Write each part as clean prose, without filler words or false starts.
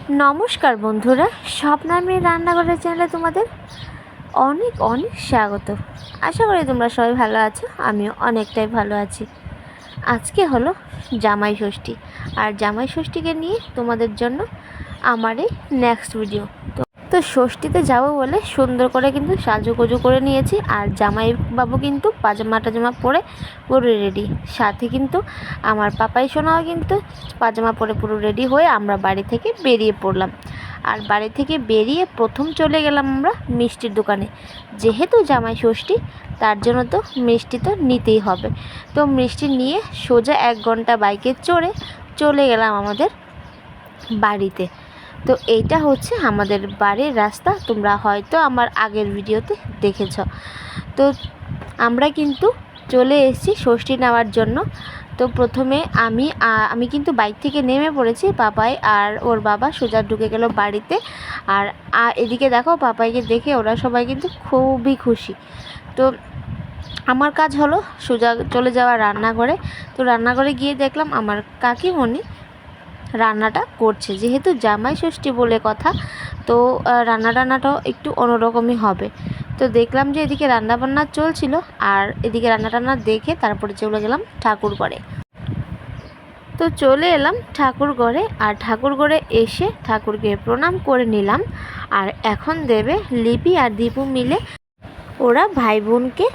নমস্কার বন্ধুরা, স্বপ্নার মেয়ে রান্নাঘরের চ্যানেলে তোমাদের অনেক অনেক স্বাগত। আশা করি তোমরা সবাই ভালো আছো, আমিও অনেকটাই ভালো আছি। আজকে হলো জামাই ষষ্ঠী, আর জামাই ষষ্ঠীকে নিয়ে তোমাদের জন্য আমার এই নেক্সট ভিডিও। তো ষষ্ঠীতে যাবো বলে সুন্দর করে কিন্তু সাজুগুজু করে নিয়েছি, আর জামাই বাবু কিন্তু পাজামা টাজামা পরে পুরো রেডি। সাথে কিন্তু আমার পাপাই সোনাও কিন্তু পাজামা পরে পুরো রেডি হয়ে আমরা বাড়ি থেকে বেরিয়ে পড়লাম। আর বাড়ি থেকে বেরিয়ে প্রথম চলে গেলাম আমরা মিষ্টির দোকানে। যেহেতু জামাই ষষ্ঠী, তার জন্য তো মিষ্টি তো নিতেই হবে। তো মিষ্টি নিয়ে সোজা 1 ঘন্টা বাইকে চড়ে চলে গেলাম আমাদের বাড়িতে। তো এইটা হচ্ছে আমাদের বাড়ির রাস্তা, তোমরা হয়তো আমার আগের ভিডিওতে দেখেছ। তো আমরা কিন্তু চলে এসেছি ষষ্ঠী নেওয়ার জন্য। তো প্রথমে আমি কিন্তু বাইক থেকে নেমে পড়েছি, পাপাই আর ওর বাবা সোজা ঢুকে গেল বাড়িতে। আর এদিকে দেখো পাপাইকে দেখে ওরা সবাই কিন্তু খুবই খুশি। তো আমার কাজ হলো সোজা চলে যাওয়া রান্নাঘরে। তো রান্নাঘরে গিয়ে দেখলাম আমার কাকিমণি রান্নাটা করছে। যেহেতু জামাই ষষ্ঠী বলে কথা, তো রান্নাটাও একটু অন্যরকমই হবে। তো দেখলাম যে এদিকে রান্নাবান্না চলছিল, আর এদিকে রান্নাটান্না দেখে তারপরে চলে গেলাম ঠাকুর ঘরে। তো চলে এলাম ঠাকুর ঘরে, আর ঠাকুর ঘরে এসে ঠাকুরকে প্রণাম করে নিলাম। আর এখন দেবে লিপি আর দীপু মিলে ওরা ভাই বোনকে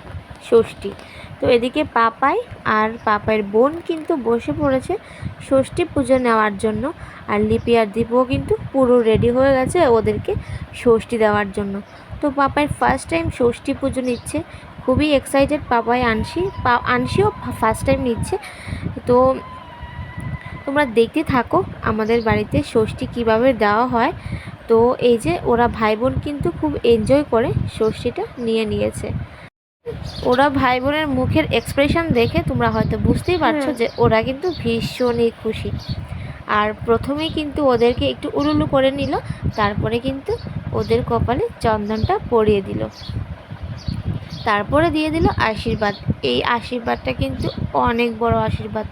ষষ্ঠী। তো এদিকে পাপাই আর পাপাইয়ের বোন কিন্তু বসে পড়েছে ষষ্ঠী পুজো নেওয়ার জন্য, আর লিপি আর দীপুও কিন্তু পুরো রেডি হয়ে গেছে ওদেরকে ষষ্ঠী দেওয়ার জন্য। তো পাপাইয়ের ফার্স্ট টাইম ষষ্ঠী পুজো নিচ্ছে, খুবই এক্সাইটেড পাপাই। আনসিও ফার্স্ট টাইম নিচ্ছে। তো তোমরা দেখতে থাকো আমাদের বাড়িতে ষষ্ঠী কিভাবে দেওয়া হয়। তো এই যে ওরা ভাই বোন কিন্তু খুব এনজয় করে ষষ্ঠীটা নিয়েছে। ওরা ভাই বোনের মুখের এক্সপ্রেশন দেখে তোমরা হয়তো বুঝতেই পারছো যে ওরা কিন্তু ভীষণই খুশি। আর প্রথমেই কিন্তু ওদেরকে একটু উলুলু করে নিল, তারপরে কিন্তু ওদের কপালে চন্দনটা পরিয়ে দিল, তারপরে দিয়ে দিল আশীর্বাদ। এই আশীর্বাদটা কিন্তু অনেক বড় আশীর্বাদ।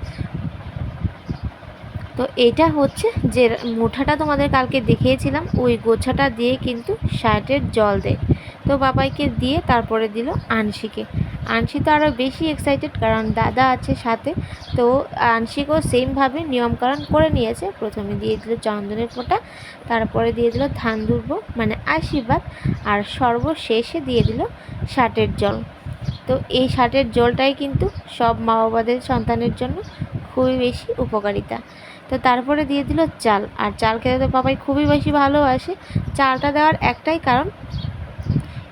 তো এটা হচ্ছে যে মুঠাটা তোমাদের কালকে দেখিয়েছিলাম, ওই গোছাটা দিয়ে কিন্তু শার্টের জল দেয়। তো বাবাইকে দিয়ে তারপরে দিল আনশিকে। আনশি তো আরও বেশি এক্সাইটেড, কারণ দাদা আছে সাথে। তো আনশিকেও সেমভাবে নিয়মকরণ করে নিয়েছে। প্রথমে দিয়ে দিল চন্দনের ফোঁটা, তারপরে দিয়ে দিল ধান দুর্ব মানে আশীর্বাদ, আর সর্বশেষে দিয়ে দিল শার্টের জল। তো এই শার্টের জলটাই কিন্তু সব মা বাবাদের সন্তানের জন্য খুবই বেশি উপকারিতা। তো তারপরে দিয়ে দিল চাল, আর চাল খেতে তো পাপাই খুবই বেশি ভালোবাসে। চালটা দেওয়ার একটাই কারণ,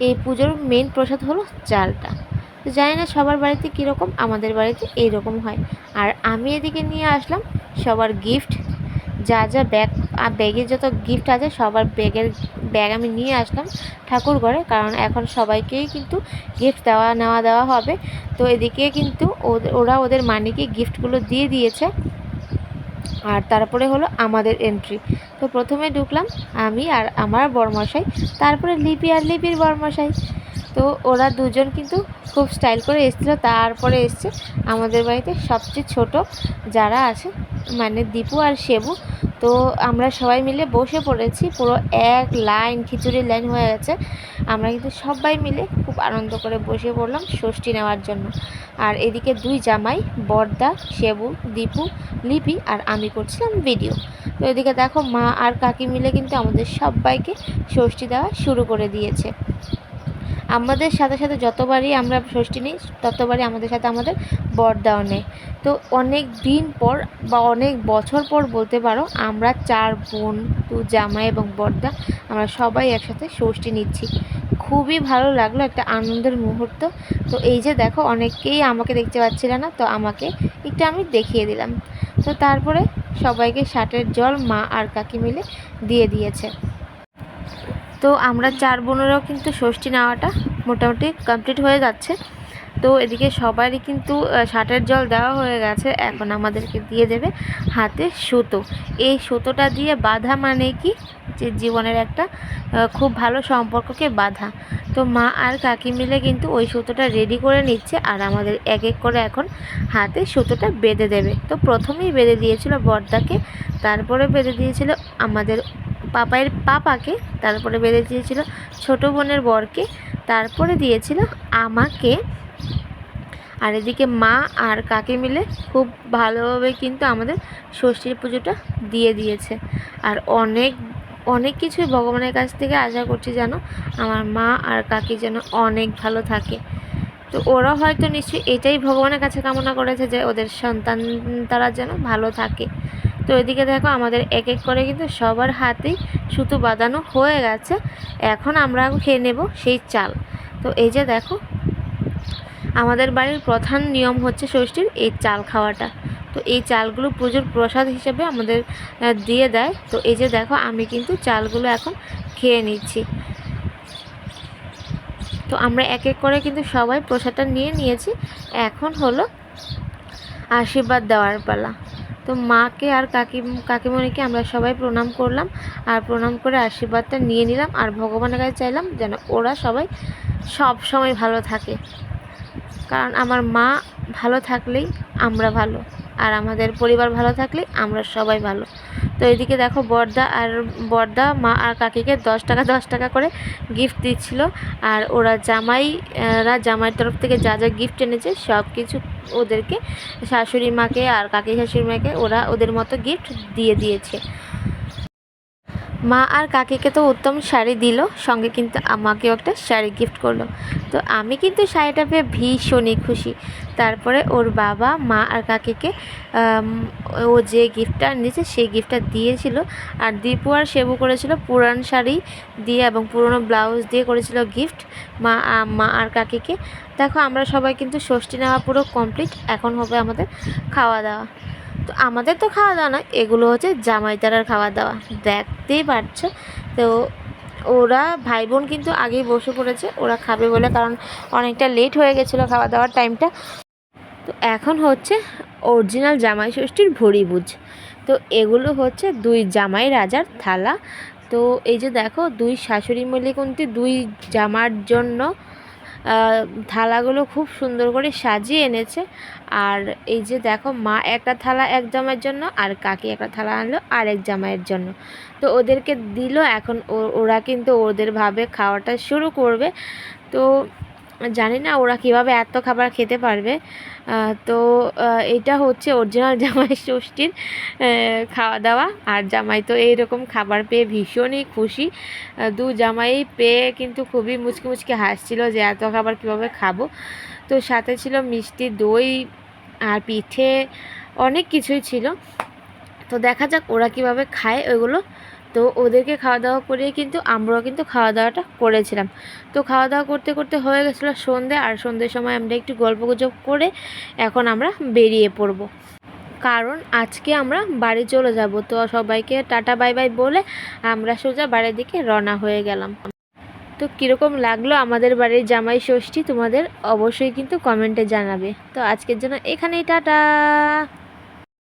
এই পুজোর মেন প্রসাদ হলো চালটা। তো জানি না সবার বাড়িতে কীরকম, আমাদের বাড়িতে এইরকম হয়। আর আমি এদিকে নিয়ে আসলাম সবার গিফট, যা যা ব্যাগে যত গিফট আছে সবার ব্যাগ আমি নিয়ে আসলাম ঠাকুর ঘরে, কারণ এখন সবাইকেই কিন্তু গিফট দেওয়া হবে। তো এদিকে কিন্তু ওরা ওদের মানিকে গিফটগুলো দিয়ে দিয়েছে। আর তারপরে হলো আমাদের এন্ট্রি। তো প্রথমে ঢুকলাম আমি আর আমার বরমশাই, তারপরে লিপি আর লিপির বরমশাই। তো ওরা দুজন কিন্তু খুব স্টাইল করে এসেছিলো। তারপরে এসছে আমাদের বাড়িতে সবচেয়ে ছোট যারা আছে, মানে দীপু আর সেবু। তো আমরা সবাই মিলে বসে পড়েছি, পুরো এক লাইন খিচুড়ির লাইন হয়ে গেছে। আমরা কিন্তু সবাই মিলে খুব আনন্দ করে বসে পড়লাম ষষ্ঠী নেওয়ার জন্য। আর এদিকে 2 জামাই, বড়দা, সেবু, দীপু, লিপি আর আমি করছিলাম ভিডিও। তো এদিকে দেখো মা আর কাকি মিলে কিন্তু আমাদের সবাইকে ষষ্ঠী দেওয়া শুরু করে দিয়েছে। আমাদের সাথে সাথে যতবারই আমরা ষষ্ঠী নিই, ততবারই আমাদের সাথে আমাদের বড়দাও নেয়। তো অনেক দিন পর বা অনেক বছর পর বলতে পারো, আমরা 4 বোন, 2 জামাই এবং বড়দা, আমরা সবাই একসাথে ষষ্ঠী নিচ্ছি। খুবই ভালো লাগলো, একটা আনন্দের মুহূর্ত। তো এই যে দেখো অনেকেই আমাকে দেখতে পাচ্ছিল না, তো আমাকে একটু আমি দেখিয়ে দিলাম। তো তারপরে সবাইকে শার্টের জল মা আর কাকি মিলে দিয়ে দিয়েছে। তো আমরা 4 বোনেরও কিন্তু ষষ্ঠী নেওয়াটা মোটামুটি কমপ্লিট হয়ে যাচ্ছে। তো এদিকে সবারই কিন্তু শার্টের জল দেওয়া হয়ে গেছে। এখন আমাদেরকে দিয়ে দেবে হাতে সুতো। এই সুতোটা দিয়ে বাঁধা মানে কি, যে জীবনের একটা খুব ভালো সম্পর্ককে বাঁধা। তো মা আর কাকি মিলে কিন্তু ওই সুতোটা রেডি করে নিচ্ছে, আর আমাদের এক এক করে এখন হাতে সুতোটা বেঁধে দেবে। তো প্রথমেই বেঁধে দিয়েছিল বড়দাকে, তারপরে বেঁধে দিয়েছিল আমাদের পাপাইয়ের পাপাকে, তারপরে বেঁধে দিয়েছিল ছোটো বোনের বরকে, তারপরে দিয়েছিল আমাকে। আর এদিকে মা আর কাকি মিলে খুব ভালোভাবে কিন্তু আমাদের ষষ্ঠীর পুজোটা দিয়ে দিয়েছে। আর অনেক অনেক কিছুই ভগবানের কাছ থেকে আশা করছি যেন আমার মা আর কাকি যেন অনেক ভালো থাকে। তো ওরা হয়তো নিশ্চয়ই এটাই ভগবানের কাছে কামনা করেছে যে ওদের সন্তান তারা যেন ভালো থাকে। তো এদিকে দেখো আমাদের এক এক করে কিন্তু সবার হাতেই সুতো বাঁধানো হয়ে গেছে। এখন আমরা খেয়ে নেব সেই চাল। তো এই যে দেখো আমাদের বাড়ির প্রধান নিয়ম হচ্ছে ষষ্ঠীর এই চাল খাওয়াটা। তো এই চালগুলো পুজোর প্রসাদ হিসেবে আমাদের দিয়ে দেয়। তো এই যে দেখো আমি কিন্তু চালগুলো এখন খেয়ে নিচ্ছি। তো আমরা এক এক করে কিন্তু সবাই প্রসাদটা নিয়ে নিয়েছি। এখন হলো আশীর্বাদ দেওয়ার পালা। তো মাকে আর কাকিমণিকে আমরা সবাই প্রণাম করলাম, আর প্রণাম করে আশীর্বাদটা নিয়ে নিলাম। আর ভগবানের কাছে চাইলাম যেন ওরা সবাই সব সময় ভালো থাকে, কারণ আমার মা ভালো থাকলেই আমরা ভালো, আর আমাদের পরিবার ভালো থাকলেই আমরা সবাই ভালো। তো এদিকে দেখো বর্দা মা আর কাকিকে 10 টাকা করে গিফট দিচ্ছিল। আর ওরা জামাইয়ের তরফ থেকে যা যা গিফট এনেছে সব কিছু ওদেরকে, শাশুড়ি মাকে আর কাকি শাশুড়ি মাকে ওরা ওদের মতো গিফট দিয়ে দিয়েছে। মা আর কাকিকে তো উত্তম শাড়ি দিল, সঙ্গে কিন্তু আমাকেও একটা শাড়ি গিফট করলো। তো আমি কিন্তু শাড়িটা পেয়ে ভীষণই খুশি। তারপরে ওর বাবা মা আর কাকিকে ও যে গিফটটা নিয়েছে সেই গিফটটা দিয়েছিল। আর দীপু আর সেবু করেছিল পুরান শাড়ি দিয়ে এবং পুরনো ব্লাউজ দিয়ে করেছিল গিফট মা আর কাকিকে। দেখো আমরা সবাই কিন্তু ষষ্ঠী নেওয়া পুরো কমপ্লিট। এখন হবে আমাদের খাওয়া দাওয়া। তো আমাদের তো খাওয়া দাওয়া না, এগুলো হচ্ছে জামাইতারার খাওয়া দাওয়া, দেখতেই পাচ্ছ। তো ওরা ভাই বোন কিন্তু আগেই বসে পড়েছে ওরা খাবে বলে, কারণ অনেকটা লেট হয়ে গেছিলো খাওয়া দাওয়ার টাইমটা। তো এখন হচ্ছে অরিজিনাল জামাই ষষ্ঠীর ভুরিভোজ। তো এগুলো হচ্ছে 2 জামাই রাজার থালা। তো এই যে দেখো 2 শাশুড়ি মিলে কিন্তু 2 জামার জন্য থালাগুলো খুব সুন্দর করে সাজিয়ে এনেছে। আর এই যে দেখো মা একটা থালা এক জামাইয়ের জন্য, আর কাকি একটা থালা আনলো আর এক জামাইয়ের জন্য। তো ওদেরকে দিল। এখন ওরা কিন্তু ওদের ভাবে খাওয়াটা শুরু করবে। তো জানি না ওরা কিভাবে এত খাবার খেতে পারবে। তো এটা হচ্ছে অরিজিনাল জামাই ষষ্ঠীর খাওয়া দাওয়া। আর জামাই তো এইরকম খাবার পেয়ে ভীষণই খুশি। 2 জামাই পেয়ে কিন্তু খুবই মুচকি মুচকি হাসছিল যে এত খাবার কিভাবে খাবো। তো সাথে ছিল মিষ্টি দই আর পিঠে, অনেক কিছুই ছিল। তো দেখা যাক ওরা কিভাবে খায় ওইগুলো। তো ওদেরকে খাওয়া দাওয়া করিয়ে কিন্তু আমরাও কিন্তু খাওয়া দাওয়াটা করেছিলাম। তো খাওয়া দাওয়া করতে করতে হয়ে গেছিলো সন্ধে। আর সন্ধ্যের সময় আমরা একটু গল্পগুজব করে এখন আমরা বেরিয়ে পড়ব, কারণ আজকে আমরা বাড়ি চলে যাব। তো সবাইকে টাটা বাই বাই বলে আমরা সোজা বাড়ির দিকে রওনা হয়ে গেলাম। তো কীরকম লাগলো আমাদের বাড়ির জামাই ষষ্ঠী তোমাদের অবশ্যই কিন্তু কমেন্টে জানাবে। তো আজকের জন্য এখানেই টাটা।